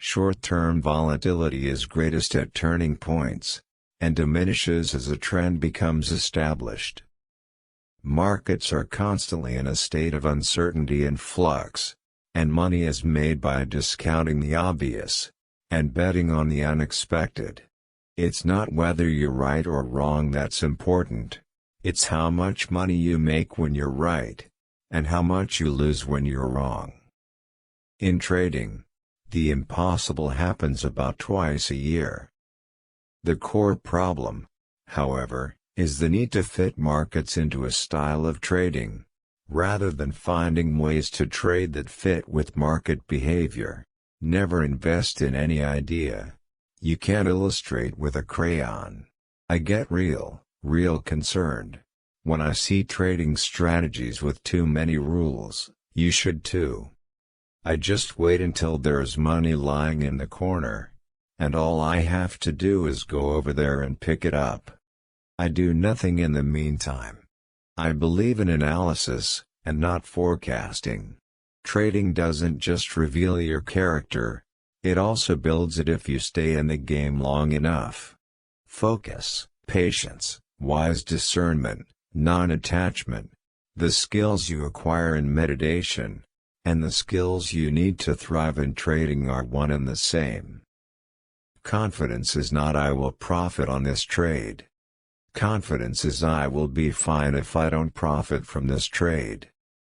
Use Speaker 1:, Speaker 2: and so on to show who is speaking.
Speaker 1: Short-term volatility is greatest at turning points, and diminishes as a trend becomes established. Markets are constantly in a state of uncertainty and flux, and money is made by discounting the obvious, and betting on the unexpected. It's not whether you're right or wrong that's important, it's how much money you make when you're right, and how much you lose when you're wrong. In trading, the impossible happens about twice a year. The core problem, however, is the need to fit markets into a style of trading, rather than finding ways to trade that fit with market behavior. Never invest in any idea you can't illustrate with a crayon. I get real concerned when I see trading strategies with too many rules. You should too. I just wait until there's money lying in the corner, and all I have to do is go over there and pick it up. I do nothing in the meantime. I believe in analysis, and not forecasting. Trading doesn't just reveal your character, it also builds it if you stay in the game long enough. Focus, patience, wise discernment, non-attachment, the skills you acquire in meditation, and the skills you need to thrive in trading are one and the same. Confidence is not "I will profit on this trade." Confidence is "I will be fine if I don't profit from this trade."